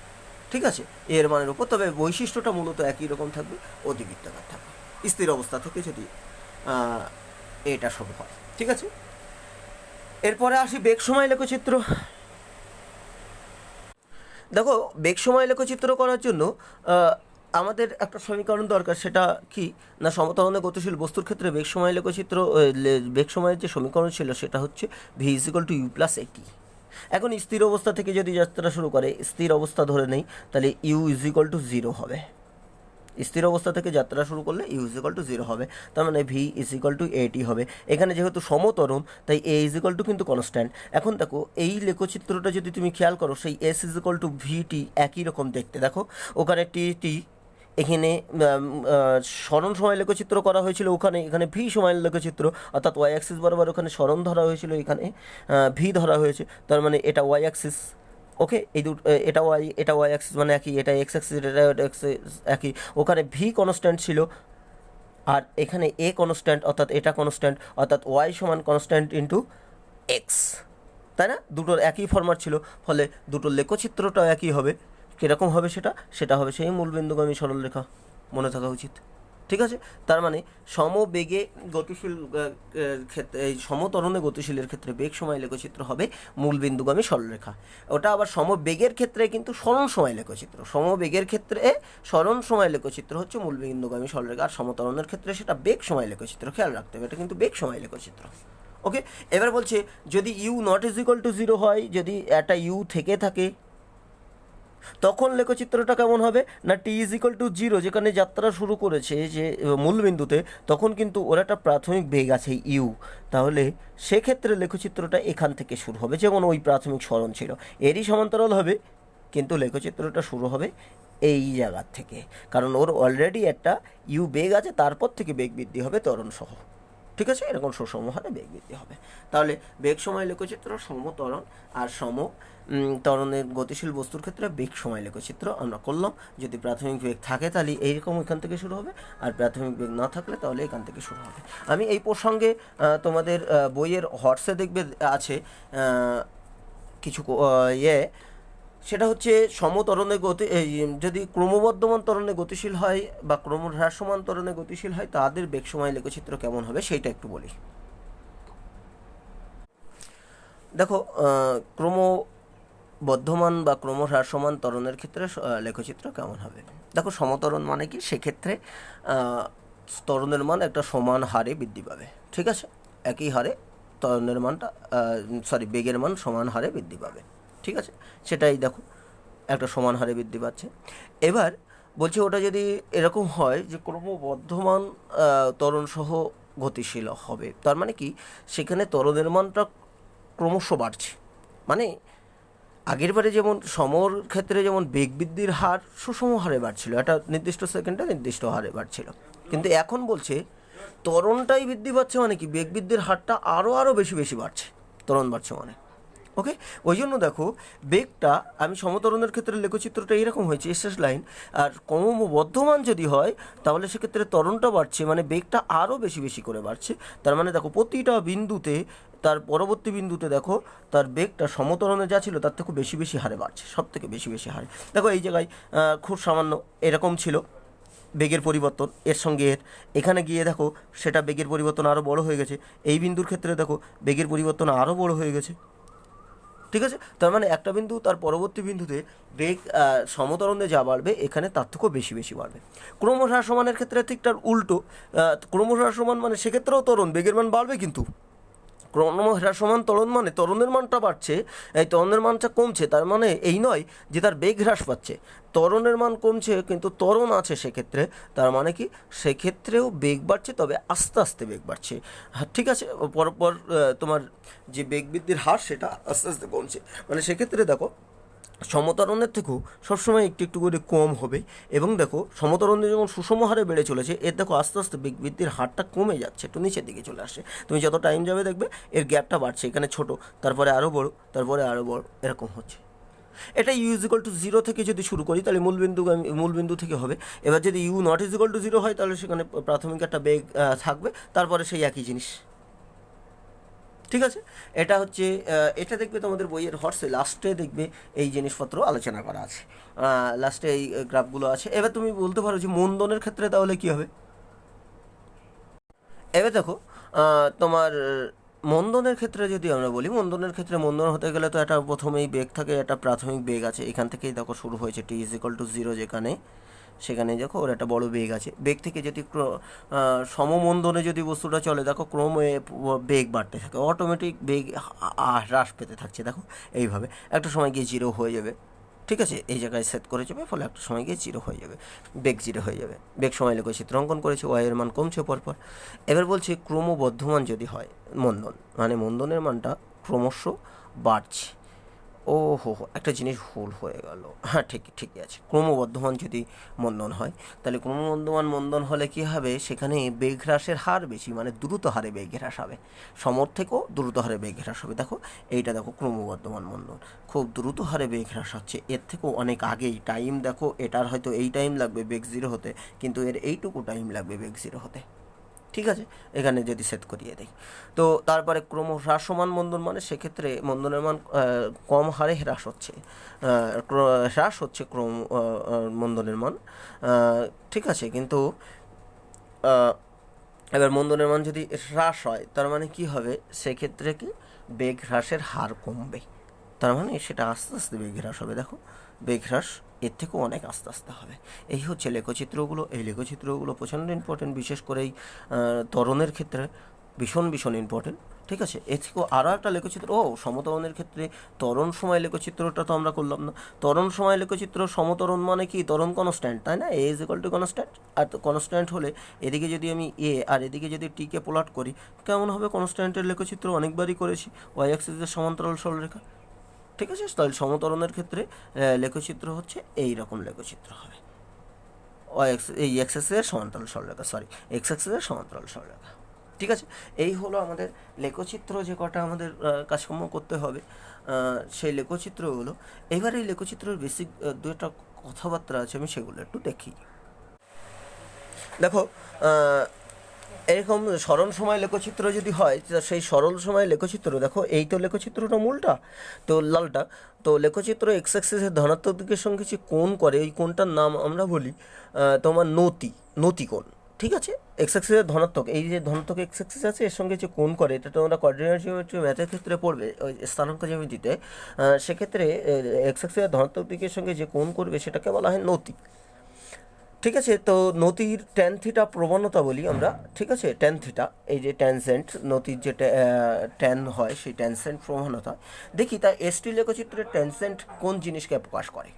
ঠিক আছে, এর মানের উপর, তবে বৈশিষ্ট্যটা মূলত একই রকম থাকবে, অধিবৃত্তাকার থাকবে, স্থির অবস্থা থেকে যদি এটা শুরু হয়। ঠিক আছে, এরপরে আসি বেগ সময় লেখচিত্র। দেখো, বেগ সময় লেখচিত্র করার জন্য আমাদের একটা সমীকরণ দরকার, সেটা কি না, সমতরণে গতিশীল বস্তুর ক্ষেত্রে বেগ সময় লেখচিত্র, বেগ সময়ের যে সমীকরণ ছিল সেটা হচ্ছে v is equal to u plus a t. এখন স্থির অবস্থা থেকে যদি যাত্রা শুরু করে, স্থির অবস্থা ধরে নেই, তাহলে ইউ ইজ ইকুয়াল টু 0 হবে। স্থির অবস্থা থেকে যাত্রা শুরু করলে ইউ ইজ ইকুয়াল টু 0 হবে, তার মানে ভি ইজ ইকুয়াল টু এটি হবে। এখানে যেহেতু সমতরণ, তাই এ ইজ ইকুয়াল টু কিন্তু কনস্ট্যান্ট। এখন দেখো এই লেখচিত্রটা যদি তুমি খেয়াল করো, সেই এস ইজ ইকুয়াল টু ভিটি একই রকম দেখতে। দেখো ওখানে টি, এখানে স্মরণ সময় লেখচিত্র করা হয়েছিল, এখানে ভি সময় লেখচিত্র, অর্থাৎ ওয়াই অ্যাক্সিস বরাবর ওখানে স্মরণ ধরা হয়েছিল, এখানে ভি ধরা হয়েছে, তার মানে এটা ওয়াই অ্যাক্সিস। ওকে, এই দুটো, এটা ওয়াই অ্যাক্সিস মানে একই, এটা এক্স অ্যাক্সিস, এটা একই। ওখানে ভি কনস্ট্যান্ট ছিল, আর এখানে এ কনস্ট্যান্ট, অর্থাৎ এটা কনস্ট্যান্ট, অর্থাৎ ওয়াই সমান কনস্ট্যান্ট ইন্টু এক্স। তাই না? দুটোর একই ফরম্যাট ছিল, ফলে দুটোর লেখচিত্রটাও একই হবে। কীরকম হবে সেটা হবে সেই মূলবিন্দুগামী সরলরেখা, মনে থাকা উচিত। ঠিক আছে, তার মানে সমবেগে গতিশীল ক্ষেত্রে, এই সমতরণে গতিশীলের ক্ষেত্রে বেগ সময় লেখচিত্র হবে মূলবিন্দুগামী সরলরেখা। ওটা আবার সমবেগের ক্ষেত্রে কিন্তু সরণ সময় লেখচিত্র, সমবেগের ক্ষেত্রে সরণ সময় লেখচিত্র হচ্ছে মূলবিন্দুগামী সরলরেখা, আর সমতরণের ক্ষেত্রে সেটা বেগ সময় লেখচিত্র। খেয়াল রাখতে হবে, এটা কিন্তু বেগ সময় লেখচিত্র। ওকে, এবার বলছে যদি u not is equal to zero হয়, যদি একটা ইউ থেকে থাকে, তখন লেখচিত্রটা কেমন হবে না টি ইজ ইকুয়াল টু জিরো, যেখানে যাত্রা শুরু করেছে যে মূলবিন্দুতে, তখন কিন্তু ওর একটা প্রাথমিক বেগ আছে ইউ, তাহলে সেক্ষেত্রে লেখচিত্রটা এখান থেকে শুরু হবে, যেমন ওই প্রাথমিক সরণ ছিল, এরই সমান্তরাল হবে, কিন্তু লেখচিত্রটা শুরু হবে এই জায়গার থেকে, কারণ ওর অলরেডি একটা ইউ বেগ আছে, তারপর থেকে বেগ বৃদ্ধি হবে ত্বরণ সহ। ঠিক আছে, এরকম সুষম হারে বেগ বৃদ্ধি হবে। তাহলে বেগ সময় লেখচিত্র সমতরণ আর ত্বরণের গতিশীল বস্তুর ক্ষেত্রে বেগ সময় লেখচিত্র আমরা করলাম। যদি প্রাথমিক বেগ থাকে তাহলে এইরকম এখান থেকে শুরু হবে, আর প্রাথমিক বেগ না থাকলে তাহলে এখান থেকে শুরু হবে। আমি এই প্রসঙ্গে তোমাদের বইয়ের হর্সে দেখবে আছে কিছু সেটা হচ্ছে সমতরণে যদি ক্রমবর্ধমান ত্বরণে গতিশীল হয় বা ক্রমহ্রাসমান ত্বরণে গতিশীল হয়, তাদের বেগ সময় লেখচিত্র কেমন হবে সেইটা একটু বলি। দেখো, ক্রমবর্ধমান বা ক্রমহ্রাসমান ত্বরণের ক্ষেত্রে লেখচিত্র কেমন হবে। দেখো, সমতরণ মানে কি, সেক্ষেত্রে ত্বরণের মান একটা সমান হারে বৃদ্ধি পাবে। ঠিক আছে, একই হারে ত্বরণের মানটা বেগের মান সমান হারে বৃদ্ধি পাবে। ঠিক আছে, সেটাই দেখো একটা সমান হারে বৃদ্ধি পাচ্ছে। এবার বলছে ওটা যদি এরকম হয় যে ক্রমবর্ধমান ত্বরণ সহ গতিশীল হবে, তার মানে কি সেখানে ত্বরণের মানটা ক্রমশ বাড়ছে। মানে আগের বারে যেমন সমর ক্ষেত্রে যেমন বেগ বৃদ্ধির হার সুষম হারে বাড়ছিল, একটা নির্দিষ্ট সেকেন্ডে নির্দিষ্ট হারে বাড়ছিল, কিন্তু এখন বলছে ত্বরণটাই বৃদ্ধি পাচ্ছে, মানে কি বেগ বৃদ্ধির হারটা আরও বেশি বাড়ছে, ত্বরণ বাড়ছে মানে। ওকে, ওই জন্য দেখো বেগটা, আমি সমতরণের ক্ষেত্রে লেখচিত্রটা এইরকম হয়েছে শেষ লাইন, আর ক্রমবর্ধমান যদি হয় তাহলে সেক্ষেত্রে ত্বরণটা বাড়ছে, মানে বেগটা আরও বেশি করে বাড়ছে। তার মানে দেখো প্রতিটা বিন্দুতে, তার পরবর্তী বিন্দুতে দেখো তার বেগটা সমতরণে যা ছিল তার থেকে বেশি হারে বাড়ছে, সব থেকে বেশি হারে। দেখো এই জায়গায় খুব সামান্য এরকম ছিল বেগের পরিবর্তন, এর সঙ্গে এখানে গিয়ে দেখো সেটা বেগের পরিবর্তন আরও বড় হয়ে গেছে, এই বিন্দুর ক্ষেত্রে দেখো বেগের পরিবর্তন আরও বড় হয়ে গেছে। ঠিক আছে, তার মানে একটা বিন্দু তার পরবর্তী বিন্দুতে বেগ সমতরণে যা বাড়বে এখানে তার থেকেও বেশি বাড়বে। ক্রমহ্রাসমানের ক্ষেত্রে ঠিক তার উল্টো, ক্রমহ্রাসমান মানে সেক্ষেত্রেও ত্বরণ বেগের মান বাড়বে, কিন্তু ক্রমহ্রাসমান ত্বরণ মানে ত্বরণের মানটা বাড়ছে, এই ত্বরণের মানটা কমছে, তার মানে এই নয় যে তার বেগ হ্রাস পাচ্ছে, ত্বরণের মান কমছে কিন্তু ত্বরণ আছে সেক্ষেত্রে, তার মানে কি সেক্ষেত্রেও বেগ বাড়ছে, তবে আস্তে আস্তে বেগ বাড়ছে। ঠিক আছে, পরপর তোমার যে বেগ বৃদ্ধির হার সেটা আস্তে আস্তে কমছে, মানে সেক্ষেত্রে দেখো সমতরণের থেকেও সবসময় একটু করে কম হবে। এবং দেখো সমতরণে যেমন সুষম হারে বেড়ে চলেছে, এর দেখো আস্তে আস্তে বেগ বৃদ্ধির হারটা কমে যাচ্ছে, একটু নিচের দিকে চলে আসছে। তুমি যত টাইম যাবে দেখবে এর গ্যাপটা বাড়ছে, এখানে ছোট, তারপরে আরও বড়, তারপরে আরও বড়, এরকম হচ্ছে। এটা u is equal to zero থেকে যদি শুরু করি তাহলে মূলবিন্দু থেকে হবে। এবার যদি u not is equal to zero হয় তাহলে সেখানে প্রাথমিক একটা বেগ থাকবে, তারপরে সেই একই জিনিস। ঠিক আছে, এটা হচ্ছে এটা দেখবে তোমাদের বইয়ের হর্সে লাস্টে দেখবে এই জিনিসপত্র আলোচনা করা আছে, লাস্টে এই গ্রাফগুলো আছে। এবার তুমি বলতে পারো যে মন্দনের ক্ষেত্রে তাহলে কী হবে। এবার দেখো তোমার মন্দনের ক্ষেত্রে যদি আমরা বলি, মন্দনের ক্ষেত্রে মন্দন হতে গেলে তো একটা প্রথমেই বেগ থাকে, একটা প্রাথমিক বেগ আছে, এখান থেকেই দেখো শুরু হয়েছে টি ইজ ইকুয়াল টু জিরো, সেখানে দেখো ওর একটা বড় বেগ আছে। বেগ থেকে যদি সমমন্দনে যদি বস্তুটা চলে, দেখো ক্রমে বেগ বাড়তে থাকে, অটোমেটিক বেগ হ্রাস পেতে থাকছে, দেখো এইভাবে একটা সময় গিয়ে জিরো হয়ে যাবে। ঠিক আছে, এই জায়গায় সেট করে যাবে, ফলে একটা সময় গিয়ে জিরো হয়ে যাবে, বেগ জিরো হয়ে যাবে। বেগ সময় লেগে চিত্র অঙ্কন করেছে, ওয়াইয়ের মান কমছে পরপর। এবার বলছে ক্রমবর্ধমান যদি হয় মন্দন, মানে মন্দনের মানটা ক্রমশ বাড়ছে। ও হো, একটা জিনিস ভুল হয়ে গেল, হ্যাঁ ঠিকই আছে। ক্রমবর্ধমান যদি মন্দন হয় তাহলে ক্রমবর্ধমান মন্দন হলে কী হবে, সেখানে বেগ হ্রাসের হার বেশি, মানে দ্রুত হারে বেগ হ্রাস হবে, সমর থেকেও দ্রুত হারে বেগ হ্রাস হবে। দেখো এইটা দেখো ক্রমবর্ধমান মন্দন, খুব দ্রুত হারে বেগ হ্রাস হচ্ছে, এর থেকেও অনেক আগেই টাইম দেখো, এটার হয়তো এই টাইম লাগবে বেগ জিরো হতে, কিন্তু এর এইটুকু টাইম লাগবে বেগ জিরো হতে। ঠিক আছে, এখানে যদি সেট করিয়ে দিই। তো তারপরে ক্রম হ্রাসমান মন্দন মানে সেক্ষেত্রে মন্দনের মান কম হারে হ্রাস হচ্ছে ক্রম মন্দনের মান, ঠিক আছে। কিন্তু এবার মন্দনের মান যদি হ্রাস হয় তার মানে কি হবে, সেক্ষেত্রে কি বেগ হ্রাসের হার কমবে, তার মানে সেটা আস্তে আস্তে বেগ হ্রাস হবে। দেখো বেগ হ্রাস এর থেকেও অনেক আস্তে আস্তে হবে। এই হচ্ছে লেখচিত্রগুলো। এই লেখচিত্রগুলো প্রচণ্ড ইম্পর্টেন্ট, বিশেষ করে এই ত্বরণের ক্ষেত্রে ভীষণ ভীষণ ইম্পর্টেন্ট, ঠিক আছে। এর থেকেও আরও একটা লেখচিত্র, সমত্বরণের ক্ষেত্রে ত্বরণ সময় লেখচিত্রটা তো আমরা করলাম না। ত্বরণ সময় লেখচিত্র, সমত্বরণ মানে কি, ত্বরণ কনস্ট্যান্ট, তাই না, A is equal to constant. আর কনস্ট্যান্ট হলে এদিকে যদি আমি এ আর এদিকে যদি টিকে প্লট করি কেমন হবে, কনস্ট্যান্টের লেখচিত্র অনেকবারই করেছি, ওয়াই অ্যাক্সিসের সমান্তরাল সরলরেখা, ঠিক আছে। তাহলে সমত্বরণের ক্ষেত্রে লেখচিত্র হচ্ছে এই রকম লেখচিত্র হবে, এই এক্স অ্যাক্সিসের সমান্তরাল সরলরেখা, এক্স অ্যাক্সিসের সমান্তরাল সরলরেখা, ঠিক আছে। এই হলো আমাদের লেখচিত্র, যে কটা আমাদের কাজকর্ম করতে হবে সেই লেখচিত্রগুলো। এবার এই লেখচিত্রের বেসিক দু একটা কথাবার্তা আছে, আমি সেগুলো একটু দেখি। দেখো এরকম সরল সময় লেখচিত্র যদি হয়, সেই সরল সময় লেখচিত্র, দেখো এই তো লেখচিত্রটা মূলটা, তো লালটা, তো লেখচিত্র এক্স অ্যাক্সিসের ধনাত্মক দিকের সঙ্গে যে কোণ করে, ওই কোণটার নাম আমরা বলি তোমার নতি কোণ, ঠিক আছে। এক্স অ্যাক্সিসের ধনাত্মক, এই যে ধনাত্মক এক্স অ্যাক্সিস আছে এর সঙ্গে যে কোণ করে, এটা তোমরা কোঅর্ডিনেট জিওমেট্রি ম্যাথের ক্ষেত্রে পড়বে, ওই স্থানাঙ্ক জ্যামিতিতে। সেক্ষেত্রে এক্স অ্যাক্সিসের ধনাত্মক দিকের সঙ্গে যে কোণ করবে সেটাকে বলা হয় নতি, ঠিক আছে। তো নতির ট্যান থিটা প্রবণতা বলি আমরা, ঠিক আছে। ট্যান থিটা, এই যে ট্যানজেন্ট নতির যে ট্যান হয় সেই ট্যানজেন্ট প্রবণতা। দেখি তা এসটি লেখচিত্রের ট্যানজেন্ট কোন জিনিসকে প্রকাশ করে।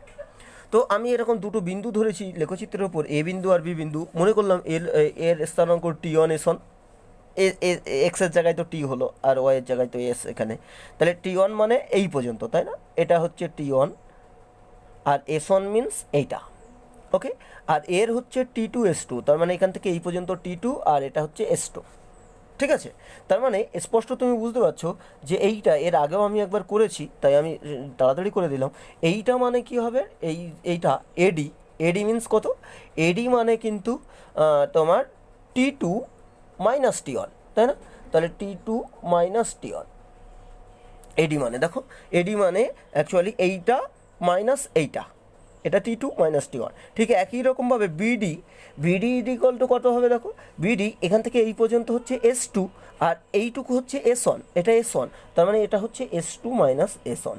তো আমি এরকম দুটো বিন্দু ধরেছি লেখচিত্রের ওপর, এ বিন্দু আর বি বিন্দু, মনে করলাম এর স্থানাঙ্ক টি1 এস1, এক্সের জায়গায় তো টি হলো আর ওয়াইয়ের জায়গায় তো এস এখানে, তাহলে টি1 মানে এই পর্যন্ত, তাই না, এটা হচ্ছে টি1 আর এস1 মিনস এইটা, ওকে। আর এর হচ্ছে T2S2, তার মানে এখান থেকে এই পর্যন্ত T2 আর এটা হচ্ছে S2, ঠিক আছে। তার মানে স্পষ্ট তুমি বুঝতে পারছো যে এইটা এর আগেও আমি একবার করেছি, তাই আমি তাড়াতাড়ি করে দিলাম। এইটা মানে কি হবে, এইটা এডি মিনস কত, এডি মানে কিন্তু তোমার T2 মাইনাস T1, তাই না, তাহলে T2 মাইনাস T1, এডি মানে দেখো, এডি মানে অ্যাকচুয়ালি এইটা মাইনাস এইটা, এটা T2 মাইনাস T1, ঠিক একই রকমভাবে বিডি ইকুয়াল টু কত হবে, দেখো বিডি এখান থেকে এই পর্যন্ত হচ্ছে S2 আর এইটুকু হচ্ছে S1, এটা S1, তার মানে এটা হচ্ছে S2 মাইনাস S1,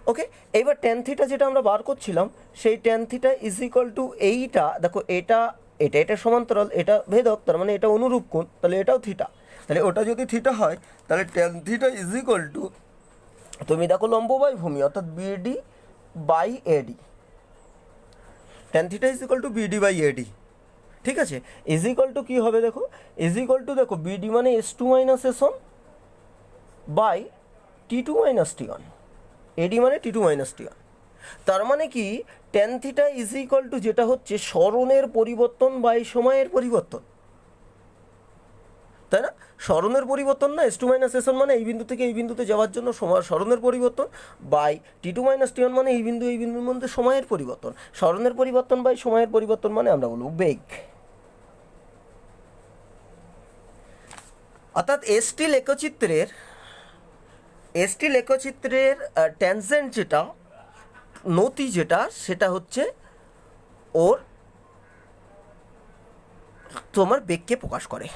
ওকে। এইবার ট্যান থিটা যেটা আমরা বার করছিলাম, সেই tan theta is equal two এইটা, দেখো এটা সমান্তরাল, এটা ভেদক, তার মানে এটা অনুরূপ কোণ, তাহলে এটাও থিটা, তাহলে ওটা যদি থিটা হয় তাহলে tan theta is equal to, তুমি দেখো লম্ব বাই ভূমি অর্থাৎ BD by AD, tan theta is equal to BD by AD, ঠিক আছে। ইজ ইকুয়াল টু কী হবে, দেখো ইজ ইকুয়াল টু, দেখো বিডি মানে S2 minus S1 by T2 minus T1, এডি মানে T2 মাইনাস T1, তার মানে কি tan theta is equal two, যেটা হচ্ছে স্মরণের পরিবর্তন বাই সময়ের পরিবর্তন, তাই না, স্মরণের পরিবর্তন না, S2 মাইনাস S1 মানে এই বিন্দু থেকে এই বিন্দুতে যাওয়ার জন্য স্মরণের পরিবর্তন, বাই T2 মাইনাস T1 মানে এই বিন্দুর মধ্যে সময়ের পরিবর্তন, স্মরণের পরিবর্তন বাই সময়ের পরিবর্তন মানে আমরা বলব বেগ। অর্থাৎ এসটি লেখচিত্রের ট্যানজেন্ট যেটা, নতি যেটা, সেটা হচ্ছে ওর তোমার বেগকে প্রকাশ করে।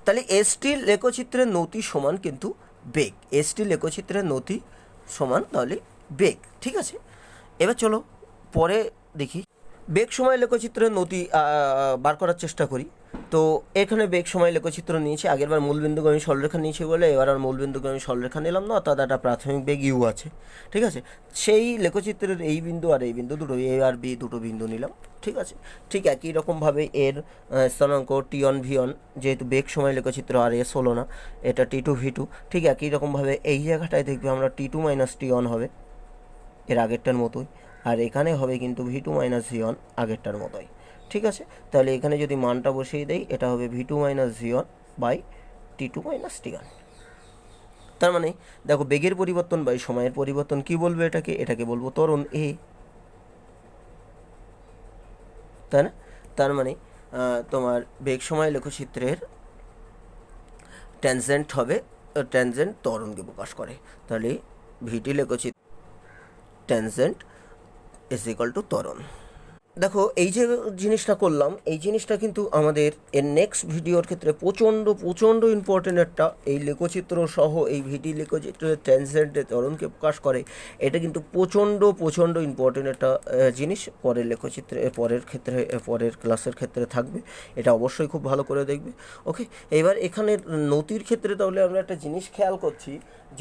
তাহলে এসটি লেখচিত্রের নতি সমান কিন্তু বেগ, এসটি লেখচিত্রের নতি সমান তাহলে বেগ, ঠিক আছে। এবার চলো পরে দেখি বেগ সময় লেখচিত্রের নতি বার করার চেষ্টা করি। তো এখানে বেগ সময় লেখচিত্র নিয়েছি, আগেরবার মূলবিন্দুগামী সরলরেখা নিয়েছি বলে এবার আর মূলবিন্দুগামী সরলরেখা নিলাম না, অর্থাৎ একটা প্রাথমিক বেগ ইউ আছে, ঠিক আছে। সেই লেখচিত্রের এই বিন্দু আর এই বিন্দু দুটো, এ আর বি দুটো বিন্দু নিলাম, ঠিক আছে। ঠিক একই রকমভাবে এর স্থানাঙ্ক T1 V1, যেহেতু বেগ সময় লেখচিত্র আর এস হলো না, এটা T2 V2, ঠিক একই রকমভাবে এই জায়গাটায় দেখবে আমরা T2 মাইনাস T1 হবে এর আগেরটার মতোই, আর এখানে হবে কিন্তু V2 মাইনাস V1 আগেরটার মতোই, ঠিক আছে। তাহলে এখানে যদি মানটা বসিয়ে দেই, এটা হবে V2 minus V1 by T2 minus T1, তার মানে দেখো বেগের পরিবর্তন বাই সময়ের পরিবর্তন, কি বলবো এটাকে বলবো ত্বরণ এ, তাই না। তার মানে তোমার বেগ সময় লেখচিত্রের ট্যানজেন্ট হবে, ট্যানজেন্ট ত্বরণকে প্রকাশ করে। তাহলে ভিটি লেখচিত্র ট্যানজেন্ট ইজ ইকুয়াল টু ত্বরণ। দেখো এই যে জিনিসটা করলাম, এই জিনিসটা কিন্তু আমাদের এর নেক্সট ভিডিওর ক্ষেত্রে প্রচণ্ড ইম্পর্টেন্ট একটা, এই লেখচিত্র সহ এই ভিটি লেখচিত্রের ট্যানজেন্টে ত্বরণকে প্রকাশ করে, এটা কিন্তু প্রচণ্ড ইম্পর্টেন্ট একটা জিনিস পরের লেখচিত্রে, পরের ক্লাসের ক্ষেত্রে থাকবে। এটা অবশ্যই খুব ভালো করে দেখবে। ওকে, এবার এখানে নতির ক্ষেত্রে তাহলে আমরা একটা জিনিস খেয়াল করছি,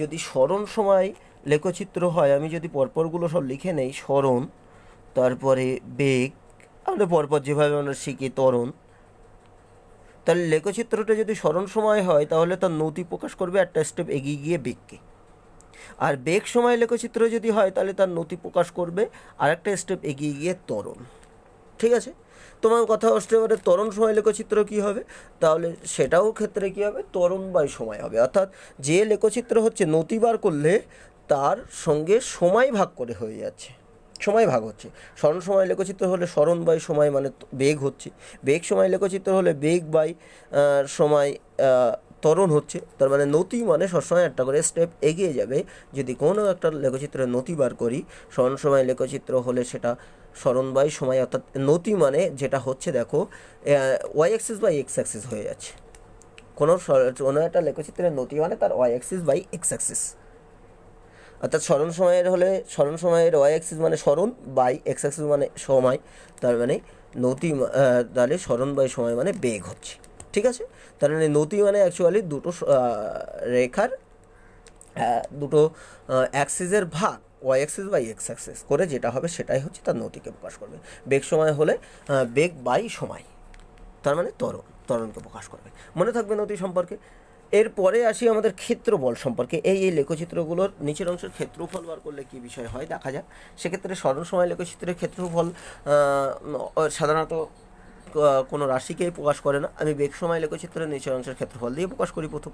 যদি স্মরণ সময় লেখচিত্র হয়, আমি যদি পরপরগুলো সব লিখে নেই, স্মরণ, তারপরে বেগ, আমরা পরপর যেভাবে আমরা শিখি ত্বরণ, তাহলে লেখচিত্রটা যদি স্মরণ সময় হয় তাহলে তার নতি প্রকাশ করবে একটা স্টেপ এগিয়ে গিয়ে বেগকে। আর বেগ সময় লেখচিত্র যদি হয় তাহলে তার নতি প্রকাশ করবে আর একটা স্টেপ এগিয়ে গিয়ে ত্বরণ। ঠিক আছে, তোমার কথা আসতে পারে ত্বরণ সময় লেখচিত্র কী হবে, তাহলে সেটাও ক্ষেত্রে কী হবে, ত্বরণ বাই সময় হবে। অর্থাৎ যে লেখচিত্র হচ্ছে নতি বার করলে তার সঙ্গে সময় ভাগ করে হয়ে যাচ্ছে, সময় ভাগ হচ্ছে। স্মরণ সময় লেখচিত্র হলে স্মরণ বাই সময় মানে বেগ হচ্ছে, বেগ সময় লেখচিত্র হলে বেগ বাই সময় ত্বরণ হচ্ছে। তার মানে নতি মানে সবসময় একটা করে স্টেপ এগিয়ে যাবে। যদি কোনো একটা লেখচিত্রের নতি বার করি, স্মরণ সময় লেখচিত্র হলে সেটা স্মরণ বাই সময়, অর্থাৎ নতি মানে যেটা হচ্ছে দেখো y axis by x axis হয়ে যাচ্ছে। কোনো একটা লেখচিত্রের নতি মানে তার y axis by x axis, অর্থাৎ স্মরণ সময়ের হলে স্মরণ সময়ের ওয়াই অ্যাক্সিস মানে স্মরণ বাই এক্স অ্যাক্সিস মানে সময়, তার মানে নতি, তাহলে স্মরণ বাই সময় মানে বেগ হচ্ছে। ঠিক আছে, তার মানে নতি মানে অ্যাকচুয়ালি দুটো রেখার দুটো অ্যাক্সিসের ভাগ, y axis by x axis করে যেটা হবে সেটাই হচ্ছে তার নতিকে প্রকাশ করবে। বেগ সময় হলে বেগ বাই সময়, তার মানে ত্বরণকে প্রকাশ করবে। মনে থাকবে নতি সম্পর্কে। এরপরে আসি আমাদের ক্ষেত্রফল সম্পর্কে। এই লেখচিত্রগুলোর নিচের অংশের ক্ষেত্রফল বার করলে কী বিষয় হয় দেখা যাক। সেক্ষেত্রে স্মরণ সময় লেখচিত্রের ক্ষেত্রফল সাধারণত কোনো রাশিকেই প্রকাশ করে না। আমি বেগ সময় লেখচিত্রের নিচের অংশের ক্ষেত্রফল দিয়ে প্রকাশ করি প্রথম।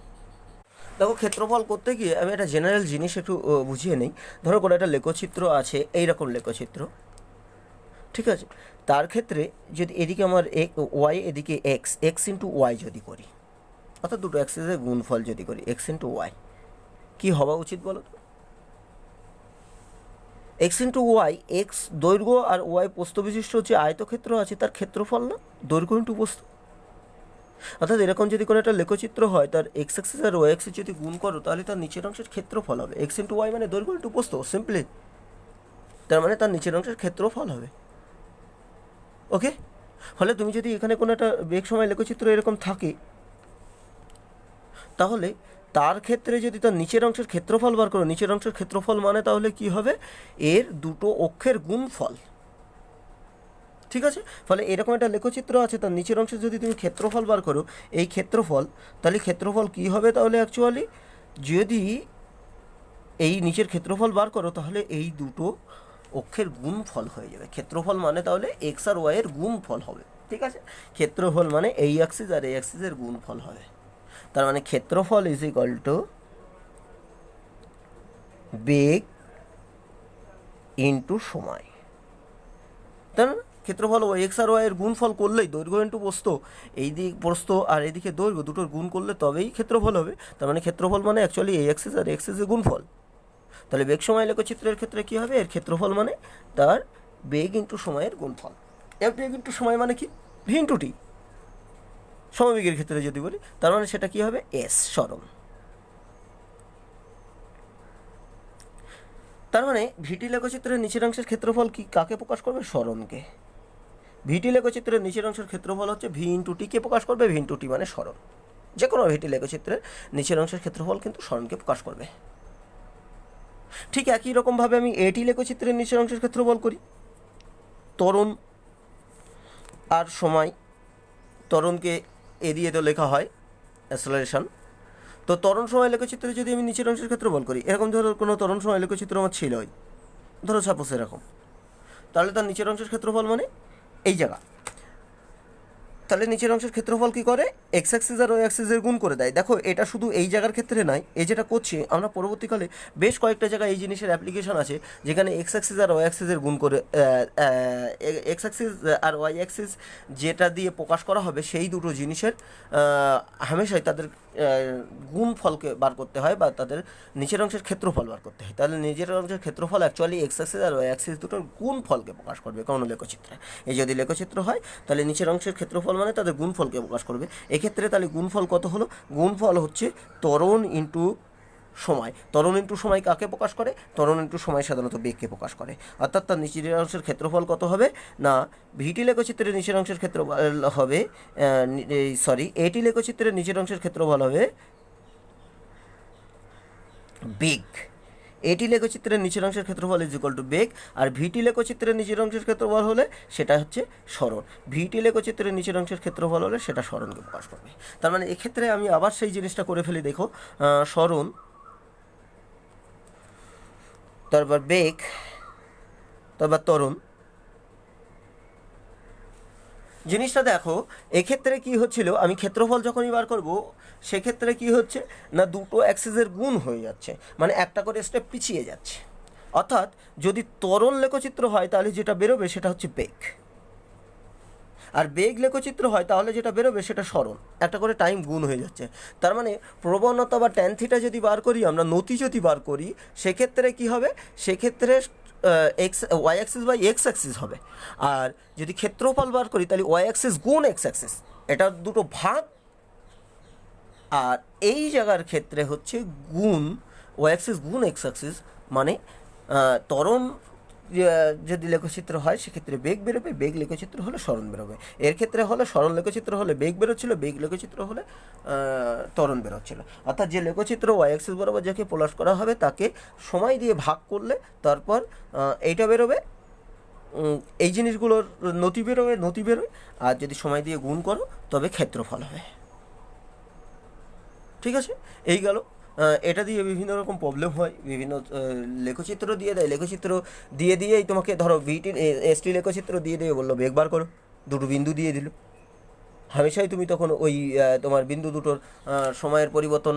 দেখো ক্ষেত্রফল করতে গিয়ে আমি একটা জেনারেল জিনিস একটু বুঝিয়ে নিই। ধরো কোনো একটা লেখচিত্র আছে, এইরকম লেখচিত্র, ঠিক আছে, তার ক্ষেত্রে যদি এদিকে আমার ওয়াই, এদিকে এক্স ইন্টু ওয়াই যদি করি, অর্থাৎ দুটো অ্যাক্সিসের গুণফল যদি করি এক্স ইন্টু ওয়াই, কী হওয়া উচিত বলো তো? এক্স ইন্টু ওয়াই, এক্স দৈর্ঘ্য আর ওয়াই প্রস্থ বিশিষ্ট যে আয়তক্ষেত্র আছে তার ক্ষেত্রফল না, দৈর্ঘ্য ইন্টু প্রস্থ। অর্থাৎ এরকম যদি কোনো একটা লেখচিত্র হয়, তার এক্স অ্যাক্সিস আর ওয়াই অ্যাক্সিস যদি গুণ করো তাহলে তার নিচের অংশের ক্ষেত্রফল হবে। এক্স ইন্টু ওয়াই মানে দৈর্ঘ্য ইন্টু প্রস্থ, সিম্পলি। তার মানে তার নিচের অংশের ক্ষেত্রফল হবে। ওকে, ফলে তুমি যদি এখানে কোনো একটা বেগ সময় লেখচিত্র এরকম থাকে, তাহলে তার ক্ষেত্রে যদি তার নিচের অংশের ক্ষেত্রফল বার করো, নিচের অংশের ক্ষেত্রফল মানে তাহলে কি হবে, এর দুটো অক্ষের গুণফল। ঠিক আছে, ফলে এরকম একটা লেখচিত্র আছে, তার নিচের অংশে যদি তুমি ক্ষেত্রফল বার করো, এই ক্ষেত্রফল, তাহলে ক্ষেত্রফল কি হবে তাহলে অ্যাকচুয়ালি, যদি এই নিচের ক্ষেত্রফল বার করো তাহলে এই দুটো অক্ষের গুণফল হয়ে যাবে। ক্ষেত্রফল মানে তাহলে এক্স আর ওয়াই এর গুণফল হবে। ঠিক আছে, ক্ষেত্রফল মানে এই অ্যাক্সিস আর এই অ্যাক্সিসের গুণফল হবে। তার মানে ক্ষেত্রফল is equal two beg into সময়। তাই না? ক্ষেত্রফল এক্স আর ওয়াই এর গুণফল করলেই, দৈর্ঘ্য ইন্টু প্রস্থ, এই দিক প্রস্থ আর এইদিকে দৈর্ঘ্য দুটোর গুণ করলে তবেই ক্ষেত্রফল হবে। তার মানে ক্ষেত্রফল মানে অ্যাকচুয়ালি এই অ্যাক্সিস আর এক্সিসের গুণফল। তাহলে বেগ সময় লেখচিত্রের ক্ষেত্রে কী হবে, এর ক্ষেত্রফল মানে তার বেগ ইন্টু সময়ের গুণফল। এর বেগ ইন্টু সময় মানে কি, ভি ইন্টু টি, সমবেগের ক্ষেত্রে যদি বলি, তার মানে সেটা কী হবে, এস, স্মরণ। তার মানে ভিটি লেখচিত্রের নিচের অংশের ক্ষেত্রফল কি কাকে প্রকাশ করবে, স্মরণকে। ভিটি লেখচিত্রের নিচের অংশের ক্ষেত্রফল হচ্ছে ভি ইন্টু টিকে প্রকাশ করবে। ভি ইন্টু টি মানে স্মরণ। যে কোনো ভিটি লেখচিত্রের নিচের অংশের ক্ষেত্রফল কিন্তু স্মরণকে প্রকাশ করবে। ঠিক একই রকমভাবে আমি এটি লেখচিত্রের নিচের অংশের ক্ষেত্রফল করি, ত্বরণ আর সময়। ত্বরণকে এ দিয়ে তো লেখা হয় অ্যাসেলারেশন। তো ত্বরণ সময় লেখচিত্রে যদি আমি নিচের অংশের ক্ষেত্রফল করি, এরকম ধরো কোনো ত্বরণ সময় লেখচিত্র আমার ছিলই, ধরো সাপোজ এরকম, তাহলে তার নিচের অংশের ক্ষেত্রফল মানে এই জায়গা, তাহলে নিচের অংশের ক্ষেত্রফল কী করে, এক্স অ্যাক্সিস আর ওয়াই অ্যাক্সিসের গুণ করে দেয়। দেখো এটা শুধু এই জায়গার ক্ষেত্রে নয়, এই যেটা করছি আমরা পরবর্তীকালে বেশ কয়েকটা জায়গায় এই জিনিসের অ্যাপ্লিকেশন আছে যেখানে এক্স অ্যাক্সিস আর ওয়াই অ্যাক্সিসের গুণ করে, এক্স অ্যাক্সিস আর ওয়াই অ্যাক্সিস যেটা দিয়ে প্রকাশ করা হবে সেই দুটো জিনিসের হামেশাই তাদের গুণফলকে বার করতে হয় বা তাদের নিচের অংশের ক্ষেত্রফল বার করতে হয়। তাহলে নিচের অংশের ক্ষেত্রফল অ্যাকচুয়ালি এক্স অ্যাক্সিস আর ওয়াই অ্যাক্সিস দুটোর গুণফলকে প্রকাশ করবে কোনো লেখচিত্রে। এই যদি লেখচিত্র হয় তাহলে নিচের অংশের ক্ষেত্রফল মানে তাদের গুণফলকে প্রকাশ করবে। এক্ষেত্রে তাহলে গুণফল কত হলো, গুণফল হচ্ছে ত্বরণ ইন্টু সময়। ত্বরণ ইন্টু সময় কাকে প্রকাশ করে, ত্বরণ ইন্টু সময় সাধারণত বেগকে প্রকাশ করে। অর্থাৎ তার নিচের অংশের ক্ষেত্রফল কত হবে না, ভিটি লেখচিত্রের নিচের অংশের ক্ষেত্রফল হবে এটি লেখচিত্রের নিচের অংশের ক্ষেত্রফল হবে বেগ। এটি লেখচিত্রের নিচের অংশের ক্ষেত্রফল ইজ ইকুয়াল টু বেগ, আর ভিটি লেখচিত্রের নিচের অংশের ক্ষেত্রফল হলে সেটা হচ্ছে সরণ। ভিটি লেখচিত্রের নিচের অংশের ক্ষেত্রফল হলে সেটা সরণকে প্রকাশ করবে। তার মানে এক্ষেত্রে আমি আবার সেই জিনিসটা করে ফেলি, দেখো সরণ, তারপর বেগ, তারপর ত্বরণ। জিনিসটা দেখো এক্ষেত্রে কি হচ্ছিল, আমি ক্ষেত্রফল যখনই বার করব সেক্ষেত্রে কি হচ্ছে না, দুটো অ্যাক্সিসের গুণ হয়ে যাচ্ছে, মানে একটা করে স্টেপ পিছিয়ে যাচ্ছে। অর্থাৎ যদি ত্বরণ লেখচিত্র হয় তাহলে যেটা বেরোবে সেটা হচ্ছে বেগ, আর বেগ লেখচিত্র হয় তাহলে যেটা বেরোবে সেটা সরণ, একটা করে টাইম গুণ হয়ে যাচ্ছে। তার মানে প্রবণতা বা ট্যান থিটা যদি বার করি আমরা, নতি যদি বার করি, সেক্ষেত্রে কি হবে, সেক্ষেত্রে x y axis by x axis হবে। আর যদি ক্ষেত্রফল বার করি তাহলে ওয়াই অ্যাক্সিস গুণ এক্স অ্যাক্সিস, এটা দুটো ভাগ। আর এই জায়গার ক্ষেত্রে হচ্ছে গুণ ওয়াই অ্যাক্সিস গুণ এক্স অ্যাক্সিস, মানে ত্বরণ যদি লেখচিত্র হয় সেক্ষেত্রে বেগ বেরোবে, বেগ লেখচিত্র হলে সরণ বেরোবে। এর ক্ষেত্রে হলে সরণ লেখচিত্র হলে বেগ বেরোচ্ছিল, বেগ লেখচিত্র হলে ত্বরণ বেরোচ্ছিল। অর্থাৎ যে লেখচিত্র ওয়াই অ্যাক্সিস বরাবর যাকে প্রকাশ করা হবে তাকে সময় দিয়ে ভাগ করলে তারপর এইটা বেরোবে, এই জিনিসগুলোর নতি বেরোয়। আর যদি সময় দিয়ে গুণ করো তবে ক্ষেত্রফল হবে। ঠিক আছে, এই গেল। এটা দিয়ে বিভিন্ন রকম প্রবলেম হয়, বিভিন্ন লেখচিত্র দিয়ে দেয়, লেখচিত্র দিয়েই তোমাকে ধরো ভিটি এসটি লেখচিত্র দিয়ে বললো বেগ বার করো, দুটো বিন্দু দিয়ে দিল। হামেশাই তুমি তখন ওই তোমার বিন্দু দুটোর সময়ের পরিবর্তন,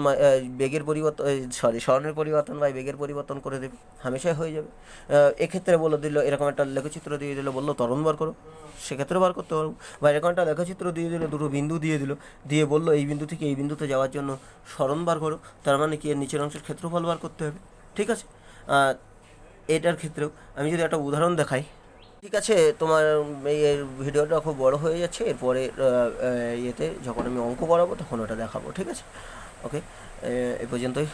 বেগের পরিবর্তন, সরণের পরিবর্তন বা বেগের পরিবর্তন করে দেবে, হামেশাই হয়ে যাবে। এক্ষেত্রে বলে দিল, এরকম একটা লেখচিত্র দিয়ে দিল, বললো ত্বরণ বার করো, সেক্ষেত্রে বার করতে পারবো। বা এরকম একটা লেখচিত্র দিয়ে দিল, দুটো বিন্দু দিয়ে দিল, দিয়ে বললো এই বিন্দু থেকে এই বিন্দুতে যাওয়ার জন্য সরণ বার করো, তার মানে কি এর নিচের অংশের ক্ষেত্রফল বার করতে হবে। ঠিক আছে, এটার ক্ষেত্রেও আমি যদি একটা উদাহরণ দেখাই। ঠিক আছে, তোমার এই ভিডিওটা খুব বড় হয়ে যাচ্ছে, এরপরে ইয়েতে যখন আমি অঙ্ক করাবো তখন ওটা দেখাবো। ঠিক আছে, ওকে, এ পর্যন্তই।